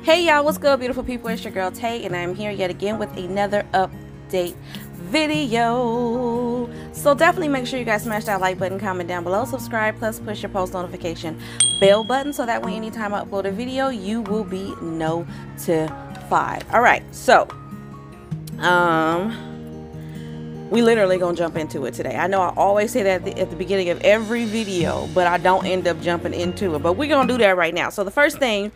Hey y'all, what's good beautiful people? It's your girl Tay and I'm here yet again with another update video. So definitely make sure you guys smash that like button, comment down below, subscribe, plus push your post notification bell button so that way anytime I upload a video you will be notified. Alright, so we literally gonna jump into it today. I know I always say that at the beginning of every video, but I don't end up jumping into it. But we're gonna do that right now. So the first thing,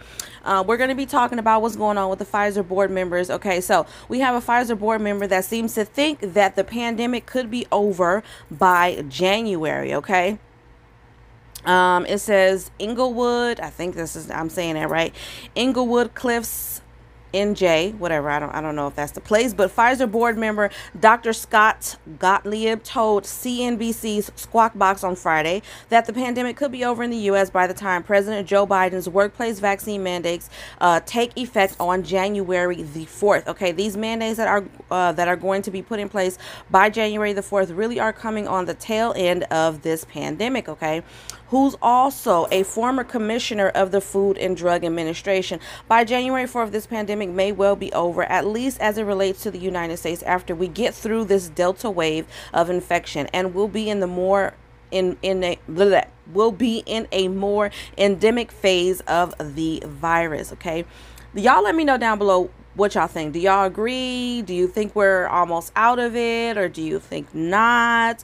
we're gonna be talking about what's going on with the Pfizer board members. Okay, so we have a Pfizer board member that seems to think that the pandemic could be over by January. Okay. It says Inglewood. I think I'm saying that right. Inglewood Cliffs. NJ, whatever, I don't know if that's the place, but Pfizer board member Dr. Scott Gottlieb told CNBC's Squawk Box on Friday that the pandemic could be over in the U.S. by the time President Joe Biden's workplace vaccine mandates take effect on January the 4th. Okay, these mandates that are going to be put in place by January the 4th really are coming on the tail end of this pandemic. Okay, who's also a former commissioner of the Food and Drug Administration. By January 4th, this pandemic may well be over, at least as it relates to the United States, after we get through this Delta wave of infection, and we'll be in a more endemic phase of the virus. Okay, y'all let me know down below what y'all think. Do y'all agree? Do you think we're almost out of it, or do you think not?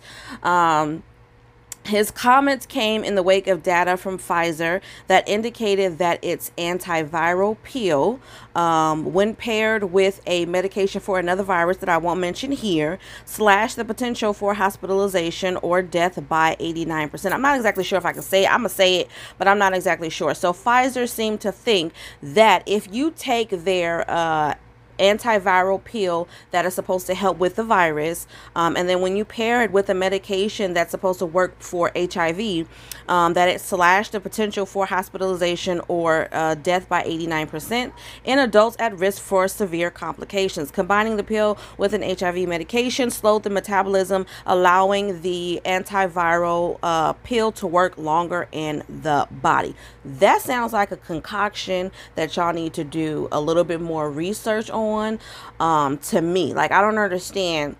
His comments came in the wake of data from Pfizer that indicated that its antiviral pill, when paired with a medication for another virus that I won't mention here, slashed the potential for hospitalization or death by 89%. I'm not exactly sure if I can say it. I'm going to say it, but I'm not exactly sure. So Pfizer seemed to think that if you take their antiviral pill that is supposed to help with the virus, and then when you pair it with a medication that's supposed to work for HIV, that it slashed the potential for hospitalization or death by 89% in adults at risk for severe complications. Combining the pill with an HIV medication slowed the metabolism, allowing the antiviral pill to work longer in the body. That sounds like a concoction that y'all need to do a little bit more research on. To me, like, I don't understand.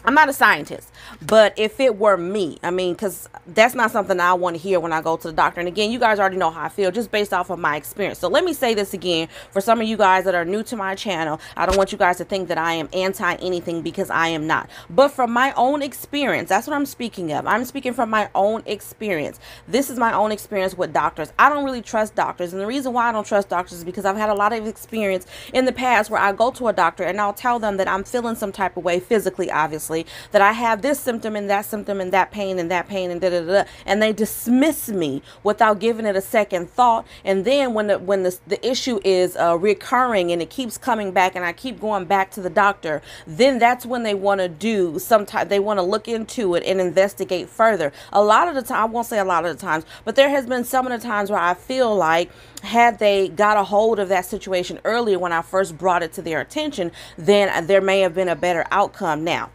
I'm not a scientist, but if it were me, I mean, because that's not something I want to hear when I go to the doctor. And again, you guys already know how I feel just based off of my experience. So let me say this again for some of you guys that are new to my channel. I don't want you guys to think that I am anti anything, because I am not. But from my own experience, that's what I'm speaking of. I'm speaking from my own experience. This is my own experience with doctors. I don't really trust doctors. And the reason why I don't trust doctors is because I've had a lot of experience in the past where I go to a doctor and I'll tell them that I'm feeling some type of way physically, obviously, that I have this symptom and that symptom and that pain and da da da, and they dismiss me without giving it a second thought. And then when the issue is recurring and it keeps coming back and I keep going back to the doctor, then that's when they want to do they want to look into it and investigate further. A lot of the time, I won't say a lot of the times, but there has been some of the times where I feel like had they got a hold of that situation earlier when I first brought it to their attention, then there may have been a better outcome. Now,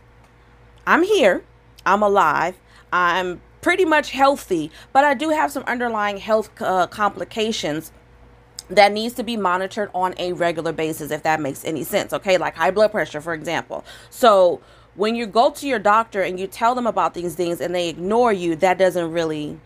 I'm here, I'm alive, I'm pretty much healthy, but I do have some underlying health complications that needs to be monitored on a regular basis, if that makes any sense. Okay, like high blood pressure, for example. So when you go to your doctor and you tell them about these things and they ignore you, that doesn't really,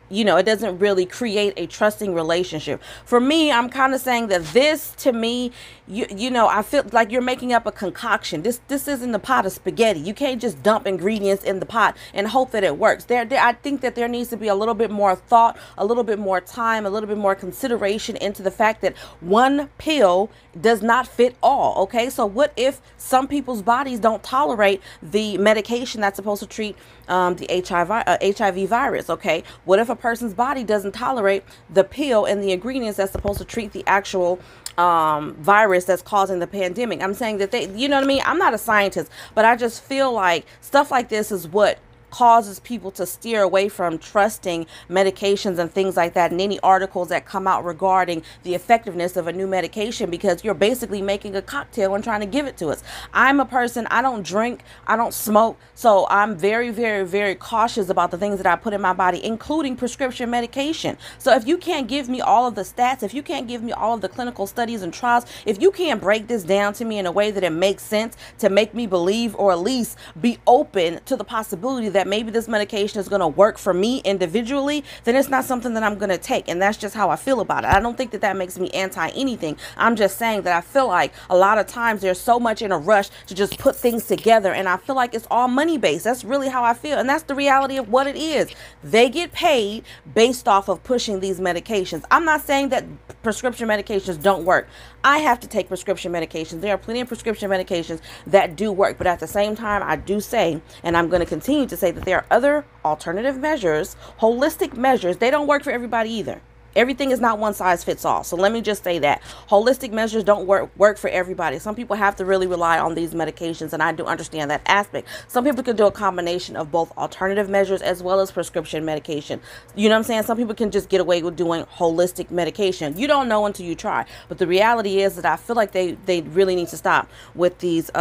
you know, it doesn't really create a trusting relationship. For me, I'm kind of saying that this, to me, you know, I feel like you're making up a concoction. This isn't the pot of spaghetti. You can't just dump ingredients in the pot and hope that it works. I think that there needs to be a little bit more thought, a little bit more time, a little bit more consideration into the fact that one pill does not fit all. Okay, so what if some people's bodies don't tolerate the medication that's supposed to treat the HIV virus? Okay, what if a person's body doesn't tolerate the pill and the ingredients that's supposed to treat the actual virus that's causing the pandemic? I'm saying that you know what I mean? I'm not a scientist, but I just feel like stuff like this is what causes people to steer away from trusting medications and things like that, and any articles that come out regarding the effectiveness of a new medication, because you're basically making a cocktail and trying to give it to us. I'm a person, I don't drink, I don't smoke, so I'm very, very, very cautious about the things that I put in my body, including prescription medication. So if you can't give me all of the stats, if you can't give me all of the clinical studies and trials, if you can't break this down to me in a way that it makes sense to make me believe, or at least be open to the possibility that maybe this medication is going to work for me individually, then it's not something that I'm going to take. And that's just how I feel about it. I don't think that that makes me anti anything. I'm just saying that I feel like a lot of times there's so much in a rush to just put things together, and I feel like it's all money based. That's really how I feel, and that's the reality of what it is. They get paid based off of pushing these medications. I'm not saying that prescription medications don't work. I have to take prescription medications. There are plenty of prescription medications that do work, but at the same time, I do say, and I'm going to continue to say, that there are other alternative measures, holistic measures. They don't work for everybody either. Everything is not one size fits all. So let me just say that holistic measures don't work for everybody. Some people have to really rely on these medications, and I do understand that aspect. Some people can do a combination of both alternative measures as well as prescription medication. You know what I'm saying? Some people can just get away with doing holistic medication. You don't know until you try. But the reality is that I feel like they really need to stop with these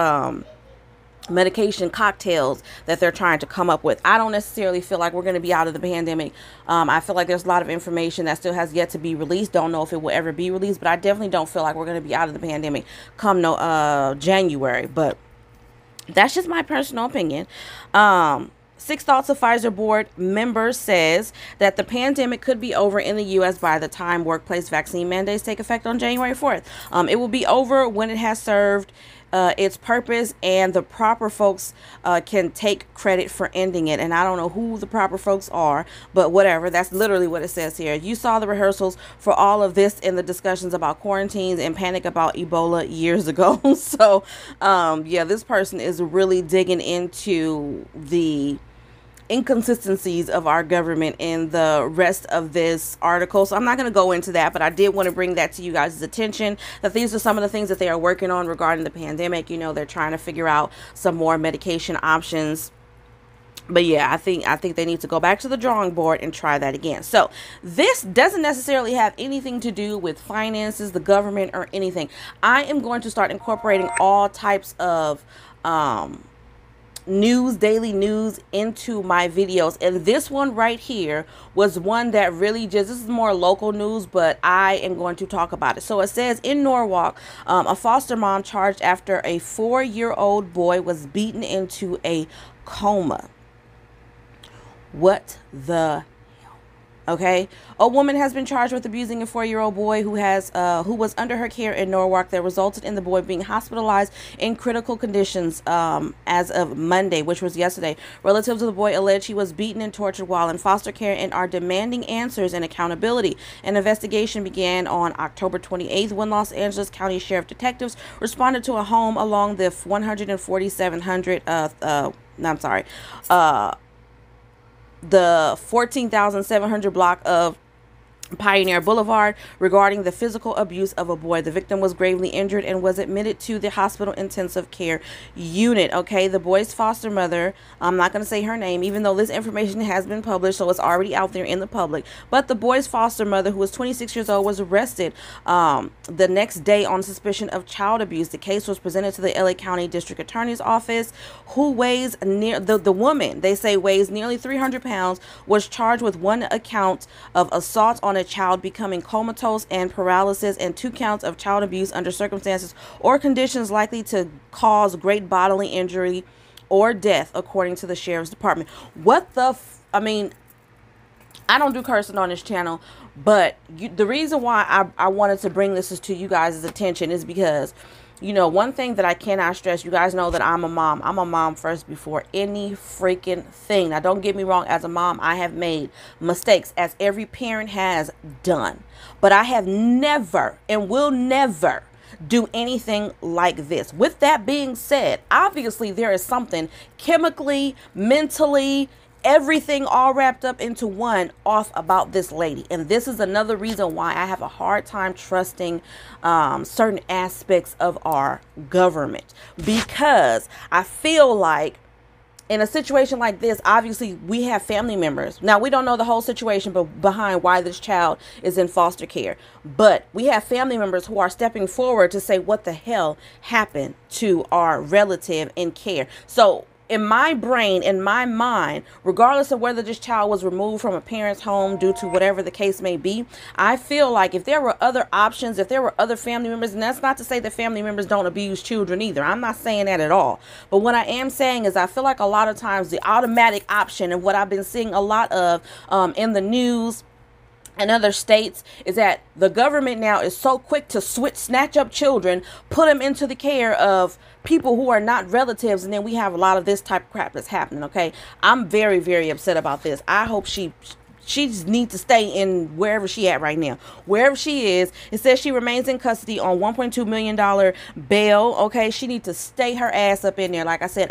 medication cocktails that they're trying to come up with. I don't necessarily feel like we're going to be out of the pandemic. I feel like there's a lot of information that still has yet to be released. Don't know if it will ever be released, but I definitely don't feel like we're going to be out of the pandemic come January. But that's just my personal opinion. 6 Thoughts of Pfizer board member says that the pandemic could be over in the U.S. by the time workplace vaccine mandates take effect on January 4th. It will be over when it has served its purpose, and the proper folks can take credit for ending it. And I don't know who the proper folks are, but whatever. That's literally what it says here. You saw the rehearsals for all of this in the discussions about quarantines and panic about Ebola years ago. So yeah, this person is really digging into the inconsistencies of our government in the rest of this article. So I'm not going to go into that, but I did want to bring that to you guys' attention, that these are some of the things that they are working on regarding the pandemic. You know, they're trying to figure out some more medication options. But yeah, I think they need to go back to the drawing board and try that again. So this doesn't necessarily have anything to do with finances, the government, or anything. I am going to start incorporating all types of news, daily news, into my videos, and this one right here was one that really just, this is more local news, but I am going to talk about it. So it says, in Norwalk, a foster mom charged after a 4-year-old boy was beaten into a coma. What the okay? A woman has been charged with abusing a 4-year-old boy who was under her care in Norwalk, that resulted in the boy being hospitalized in critical conditions as of Monday, which was yesterday. Relatives of the boy allege he was beaten and tortured while in foster care and are demanding answers and accountability. An investigation began on October 28th when Los Angeles County Sheriff detectives responded to a home along the 14,700 block of Pioneer Boulevard regarding the physical abuse of a boy. The victim was gravely injured and was admitted to the hospital intensive care unit. Okay, the boy's foster mother, I'm not going to say her name, even though this information has been published, so it's already out there in the public, but the boy's foster mother, who was 26 years old, was arrested the next day on suspicion of child abuse. The case was presented to the LA County District Attorney's Office, who weighs near, the woman, they say, weighs nearly 300 pounds, was charged with 1 account of assault on a child becoming comatose and paralysis, and 2 counts of child abuse under circumstances or conditions likely to cause great bodily injury or death, according to the Sheriff's Department. What the I mean, I don't do cursing on this channel, but the reason why I wanted to bring this to you guys' attention is because, you know, one thing that I cannot stress, you guys know that I'm a mom. I'm a mom first before any freaking thing. Now, don't get me wrong. As a mom, I have made mistakes, as every parent has done. But I have never and will never do anything like this. With that being said, obviously there is something chemically, mentally, everything all wrapped up into one off about this lady. And this is another reason why I have a hard time trusting certain aspects of our government, because I feel like in a situation like this, obviously we have family members. Now, we don't know the whole situation behind why this child is in foster care, but we have family members who are stepping forward to say what the hell happened to our relative in care. So in my brain, in my mind, regardless of whether this child was removed from a parent's home due to whatever the case may be, I feel like if there were other options, if there were other family members, and that's not to say that family members don't abuse children either. I'm not saying that at all. But what I am saying is I feel like a lot of times the automatic option, and what I've been seeing a lot of in the news and other states, is that the government now is so quick to snatch up children, put them into the care of people who are not relatives, and then we have a lot of this type of crap that's happening. Okay, I'm very, very upset about this. I hope she needs to stay in wherever she at right now, wherever she is. It says she remains in custody on $1.2 million bail. Okay, she needs to stay her ass up in there. Like I said,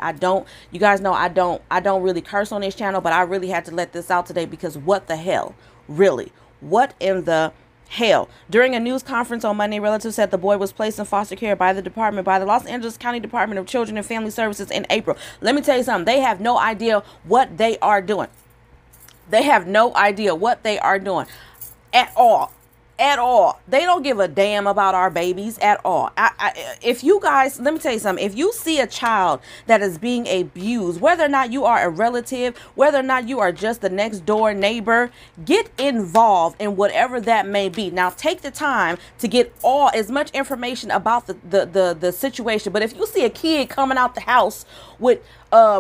you guys know I don't really curse on this channel, but I really had to let this out today because what the hell, really? What in the hell? During a news conference on Monday, relatives said the boy was placed in foster care by the Los Angeles County Department of Children and Family Services in April. Let me tell you something. They have no idea what they are doing. They have no idea what they are doing at all. At all. They don't give a damn about our babies at all. If you guys, let me tell you something. If you see a child that is being abused, whether or not you are a relative, whether or not you are just the next door neighbor, get involved in whatever that may be. Now, take the time to get as much information about the situation. But if you see a kid coming out the house with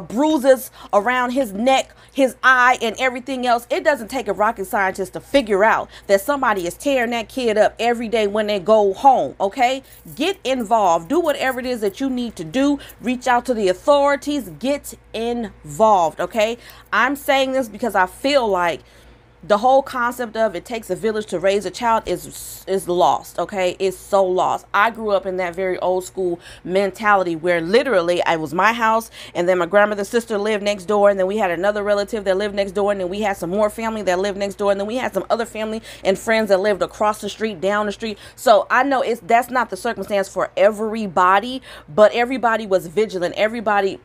bruises around his neck, his eye, and everything else, it doesn't take a rocket scientist to figure out that somebody is tearing that kid up every day when they go home. Okay, get involved. Do whatever it is that you need to do. Reach out to the authorities. Get involved. Okay, I'm saying this because I feel like the whole concept of it takes a village to raise a child is lost. Okay, it's so lost. I grew up in that very old school mentality where literally it was my house, and then my grandmother's sister lived next door, and then we had another relative that lived next door, and then we had some more family that lived next door, and then we had some other family and friends that lived across the street, down the street. So I know that's not the circumstance for everybody, but everybody was vigilant. Everybody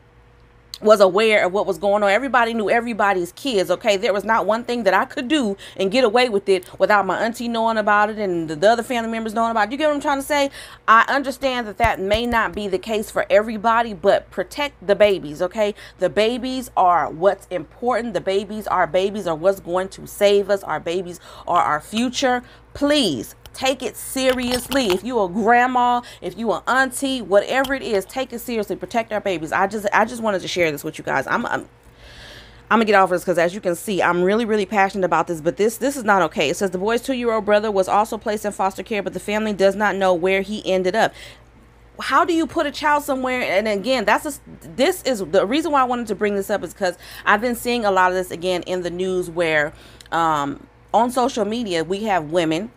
was aware of what was going on. Everybody knew everybody's kids. Okay, there was not one thing that I could do and get away with it without my auntie knowing about it and the other family members knowing about it. You get what I'm trying to say? I understand that that may not be the case for everybody, but protect the babies. Okay, the babies are what's important. The babies are what's going to save us. Our babies are our future. Please take it seriously. If you a grandma, if you an auntie, whatever it is, take it seriously. Protect our babies. I just wanted to share this with you guys. I'm gonna get off of this because, as you can see, I'm really, really passionate about this. But this is not okay. It says the boy's 2-year-old brother was also placed in foster care, but the family does not know where he ended up. How do you put a child somewhere? And again, this is the reason why I wanted to bring this up, is because I've been seeing a lot of this again in the news where on social media we have women,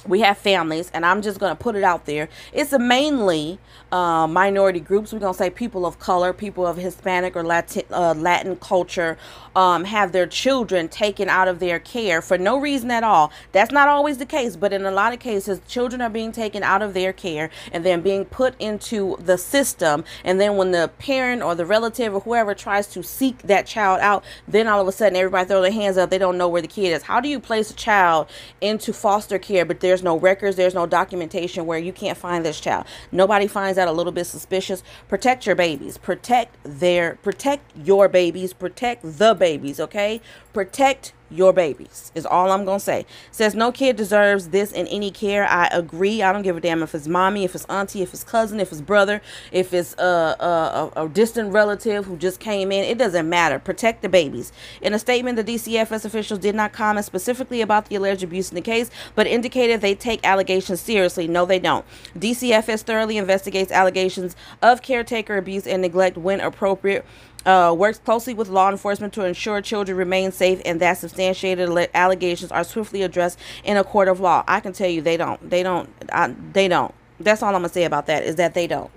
we have families, and I'm just going to put it out there. It's mainly minority groups. We're going to say people of color, people of Hispanic or Latin culture, have their children taken out of their care for no reason at all. That's not always the case, but in a lot of cases, children are being taken out of their care and then being put into the system. And then when the parent or the relative or whoever tries to seek that child out, then all of a sudden everybody throw their hands up. They don't know where the kid is. How do you place a child into foster care, but there's no records, there's no documentation where you can't find this child? Nobody finds that a little bit suspicious. Protect your babies. Protect your babies. Protect the babies. Okay, protect your babies is all I'm gonna say. It says no kid deserves this in any care. I agree. I don't give a damn if it's mommy, if it's auntie, if it's cousin, if it's brother, if it's a distant relative who just came in. It doesn't matter. Protect the babies. In a statement, the DCFS officials did not comment specifically about the alleged abuse in the case, but indicated they take allegations seriously. No, they don't. DCFS thoroughly investigates allegations of caretaker abuse and neglect when appropriate. Works closely with law enforcement to ensure children remain safe, and that substantiated allegations are swiftly addressed in a court of law. I can tell you they don't. That's all I'm gonna say about that, is that they don't.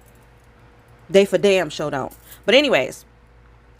They for damn sure don't. But anyways,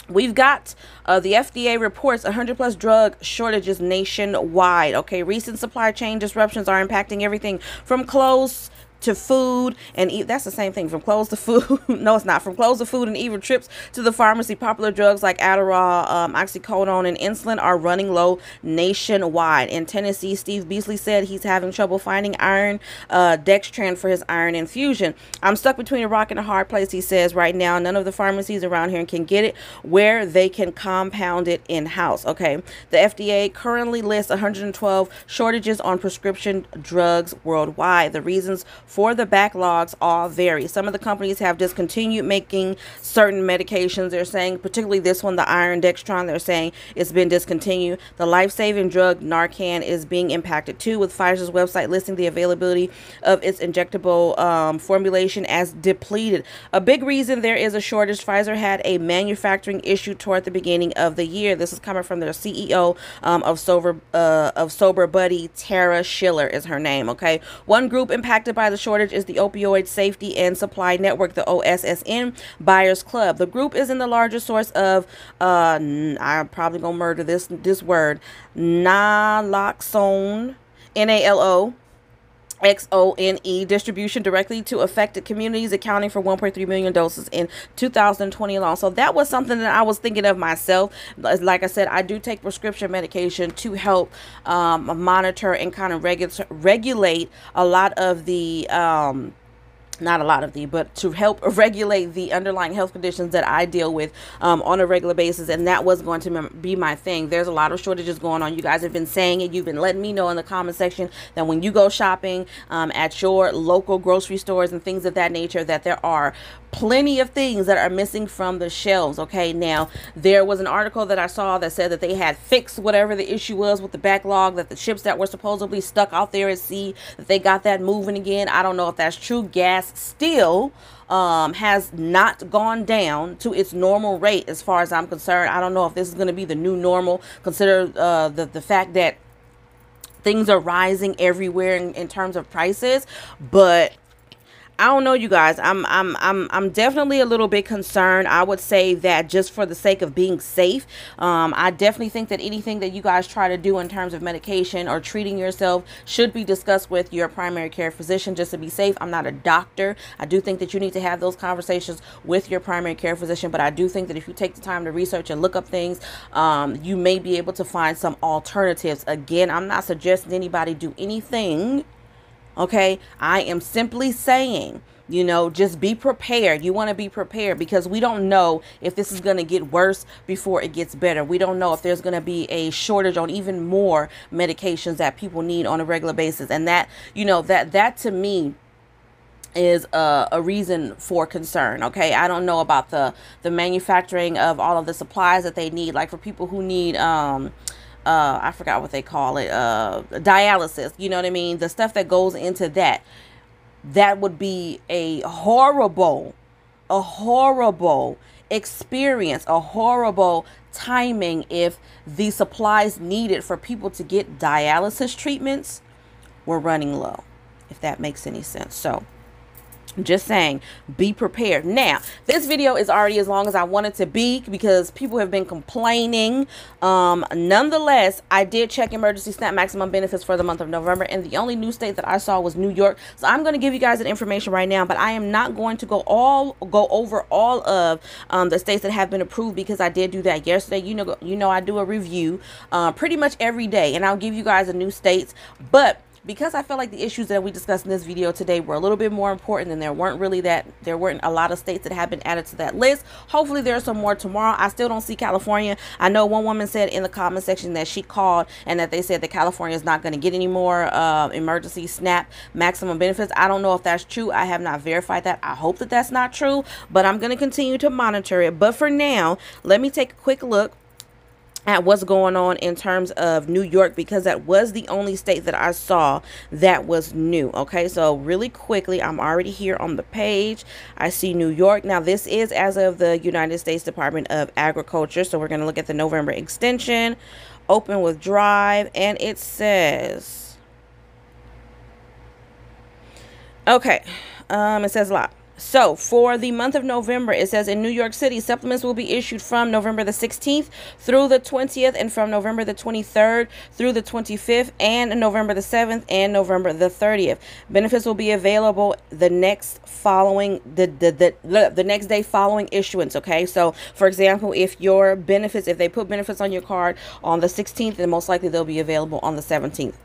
we've got the FDA reports 100+ drug shortages nationwide. Okay, recent supply chain disruptions are impacting everything from clothes to food and eat. That's the same thing, from clothes to food. No, it's not. From clothes to food and even trips to the pharmacy. Popular drugs like Adderall, oxycodone, and insulin are running low nationwide. In Tennessee, Steve Beasley said he's having trouble finding iron dextran for his iron infusion. I'm stuck between a rock and a hard place, he says. Right now, none of the pharmacies around here can get it where they can compound it in-house. Okay, the FDA currently lists 112 shortages on prescription drugs worldwide. The reasons for the backlogs all vary. Some of the companies have discontinued making certain medications. They're saying, particularly this one, the iron dextran, they're saying it's been discontinued. The life-saving drug Narcan is being impacted too, with Pfizer's website listing the availability of its injectable formulation as depleted. A big reason there is a shortage: Pfizer had a manufacturing issue toward the beginning of the year. This is coming from their CEO of Sober Buddy. Tara Schiller is her name. Okay, one group impacted by the shortage is the Opioid Safety and Supply Network, the OSSN Buyers Club. The group is in the largest source of I'm probably gonna murder this word, naloxone, NALOXONE distribution directly to affected communities, accounting for 1.3 million doses in 2020 alone. So that was something that I was thinking of myself. Like I said, I do take prescription medication to help monitor and kind of regulate a lot of the not a lot of the, but to help regulate the underlying health conditions that I deal with on a regular basis. And that was going to be my thing. There's a lot of shortages going on. You guys have been saying it. You've been letting me know in the comment section that when you go shopping at your local grocery stores and things of that nature, that there are plenty of things that are missing from the shelves. Okay, now there was an article that I saw that said that they had fixed whatever the issue was with the backlog, that the ships that were supposedly stuck out there at sea, that they got that moving again. I don't know if that's true. Gas still has not gone down to its normal rate as far as I'm concerned. I don't know if this is going to be the new normal. Consider the fact that things are rising everywhere in terms of prices, but I don't know, you guys. I'm definitely a little bit concerned. I would say that just for the sake of being safe, I definitely think that anything that you guys try to do in terms of medication or treating yourself should be discussed with your primary care physician, just to be safe. I'm not a doctor. I do think that you need to have those conversations with your primary care physician, but I do think that if you take the time to research and look up things, you may be able to find some alternatives. Again, I'm not suggesting anybody do anything. Okay, I am simply saying, you know, just be prepared. You want to be prepared, because we don't know if this is going to get worse before it gets better. We don't know if there's going to be a shortage on even more medications that people need on a regular basis. And that, you know, that to me is a reason for concern. Okay, I don't know about the manufacturing of all of the supplies that they need, like for people who need I forgot what they call it, dialysis, you know what I mean? The stuff that goes into that would be a horrible experience, a horrible timing if the supplies needed for people to get dialysis treatments were running low, if that makes any sense. So just saying, be prepared. Now, this video is already as long as I want it to be, because people have been complaining. Nonetheless, I did check emergency SNAP maximum benefits for the month of November, and the only new state that I saw was New York. So I'm going to give you guys that information right now, but I am not going to go over all of the states that have been approved, because I did do that yesterday. You know I do a review pretty much every day, and I'll give you guys the new states. But because I felt like the issues that we discussed in this video today were a little bit more important, and there weren't a lot of states that have been added to that list. Hopefully there's some more tomorrow. I still don't see California. I know one woman said in the comment section that she called and that they said that California is not going to get any more emergency SNAP maximum benefits. I don't know if that's true. I have not verified that. I hope that that's not true, but I'm going to continue to monitor it. But for now, let me take a quick look at what's going on in terms of New York, because that was the only state that I saw that was new. Okay, so really quickly, I'm already here on the page. I see New York. Now, this is as of the United States Department of Agriculture. So we're going to look at the November extension, open with Drive, and it says, okay, it says a lot. So for the month of November, it says in New York City, supplements will be issued from November the 16th through the 20th, and from November the 23rd through the 25th, and November the 7th and November the 30th. Benefits will be available the next following the next day following issuance. Okay, so for example, if your benefits, if they put benefits on your card on the 16th, then most likely they'll be available on the 17th.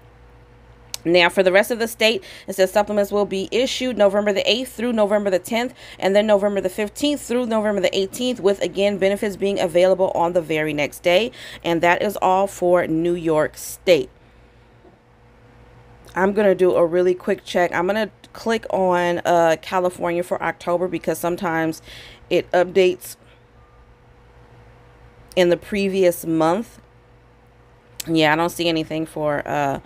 Now, for the rest of the state, it says supplements will be issued November the 8th through November the 10th, and then November the 15th through November the 18th, with, again, benefits being available on the very next day. And that is all for New York State. I'm going to do a really quick check. I'm going to click on California for October, because sometimes it updates in the previous month. Yeah, I don't see anything for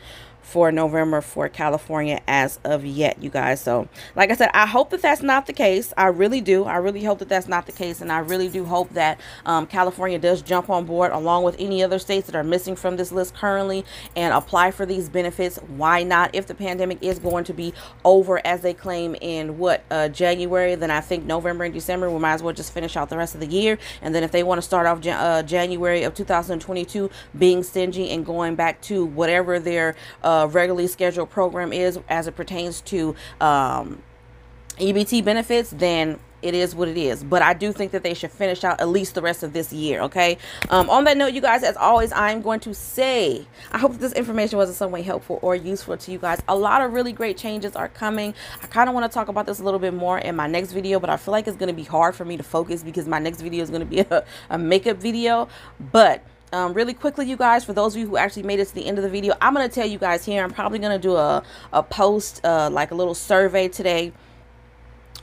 November for California as of yet, you guys. So like I said, I hope that that's not the case. I really do. I really hope that that's not the case, and I really do hope that California does jump on board along with any other states that are missing from this list currently and apply for these benefits. Why not? If the pandemic is going to be over, as they claim, in January, then I think November and December we might as well just finish out the rest of the year. And then if they want to start off January of 2022 being stingy and going back to whatever their regularly scheduled program is as it pertains to EBT benefits, then it is what it is. But I do think that they should finish out at least the rest of this year. Okay, on that note, you guys, as always, I'm going to say I hope that this information was in some way helpful or useful to you guys. A lot of really great changes are coming. I kind of want to talk about this a little bit more in my next video, but I feel like it's going to be hard for me to focus because my next video is going to be a makeup video. But really quickly, you guys, for those of you who actually made it to the end of the video, I'm going to tell you guys here, I'm probably going to do a post, like a little survey today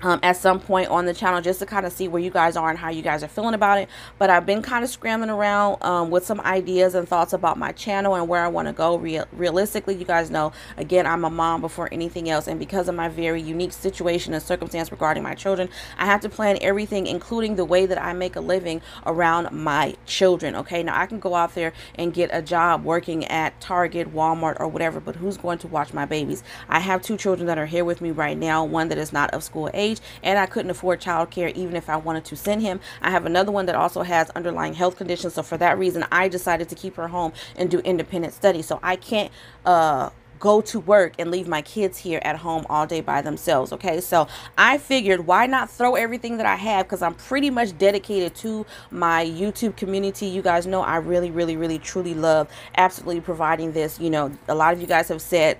at some point on the channel, just to kind of see where you guys are and how you guys are feeling about it. But I've been kind of scrambling around with some ideas and thoughts about my channel and where I want to go. Realistically, you guys know, again, I'm a mom before anything else, and because of my very unique situation and circumstance regarding my children, I have to plan everything, including the way that I make a living, around my children. Okay, now I can go out there and get a job working at Target, Walmart, or whatever, but who's going to watch my babies? I have 2 children that are here with me right now, one that is not of school age, and I couldn't afford childcare even if I wanted to send him. I have another one that also has underlying health conditions, so for that reason I decided to keep her home and do independent study. So I can't go to work and leave my kids here at home all day by themselves. Okay, so I figured, why not throw everything that I have, because I'm pretty much dedicated to my YouTube community. You guys know I really truly love absolutely providing this. You know, a lot of you guys have said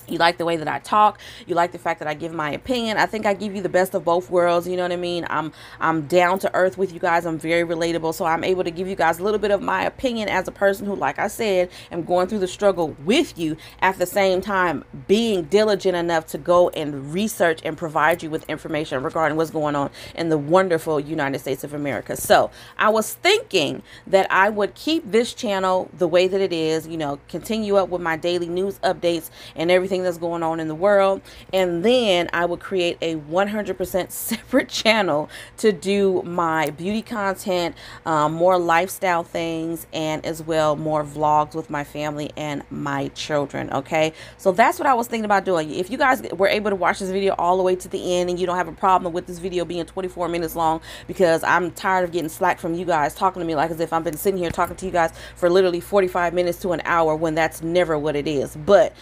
you like the way that I talk. You like the fact that I give my opinion. I think I give you the best of both worlds. You know what I mean? I'm down to earth with you guys. I'm very relatable. So I'm able to give you guys a little bit of my opinion as a person who, like I said, am going through the struggle with you, at the same time being diligent enough to go and research and provide you with information regarding what's going on in the wonderful United States of America. So I was thinking that I would keep this channel the way that it is, you know, continue up with my daily news updates and everything that's going on in the world, and then I would create a 100% separate channel to do my beauty content, more lifestyle things, and as well more vlogs with my family and my children. Okay, so that's what I was thinking about doing. If you guys were able to watch this video all the way to the end and you don't have a problem with this video being 24 minutes long, because I'm tired of getting slack from you guys talking to me like as if I've been sitting here talking to you guys for literally 45 minutes to an hour, when that's never what it is. But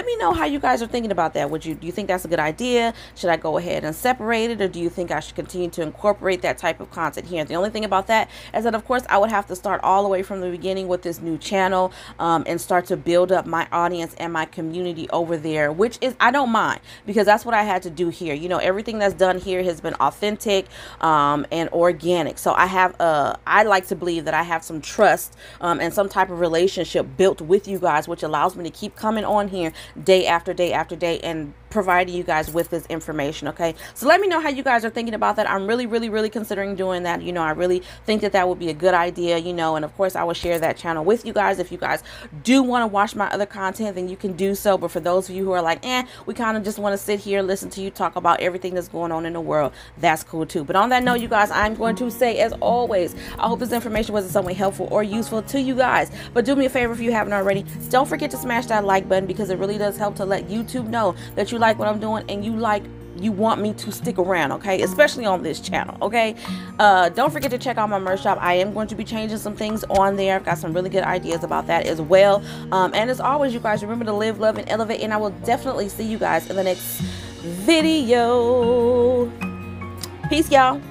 let me know how you guys are thinking about that. Do you think that's a good idea? Should I go ahead and separate it, or do you think I should continue to incorporate that type of content here? The only thing about that is that, of course, I would have to start all the way from the beginning with this new channel, and start to build up my audience and my community over there, which is, I don't mind, because that's what I had to do here. You know, everything that's done here has been authentic and organic. So I have I like to believe that I have some trust and some type of relationship built with you guys, which allows me to keep coming on here day after day after day and providing you guys with this information. Okay, so let me know how you guys are thinking about that. I'm really considering doing that. You know, I really think that that would be a good idea, you know, and of course I will share that channel with you guys. If you guys do want to watch my other content, then you can do so. But for those of you who are like, we kind of just want to sit here and listen to you talk about everything that's going on in the world, that's cool too. But on that note, you guys, I'm going to say, as always, I hope this information was in some way helpful or useful to you guys. But do me a favor, if you haven't already, don't forget to smash that like button, because it really does help to let YouTube know that you like what I'm doing and you like you want me to stick around, okay, especially on this channel, okay. Don't forget to check out my merch shop. I am going to be changing some things on there. I've got some really good ideas about that as well. And as always, you guys, remember to live, love, and elevate, and I will definitely see you guys in the next video. Peace, y'all.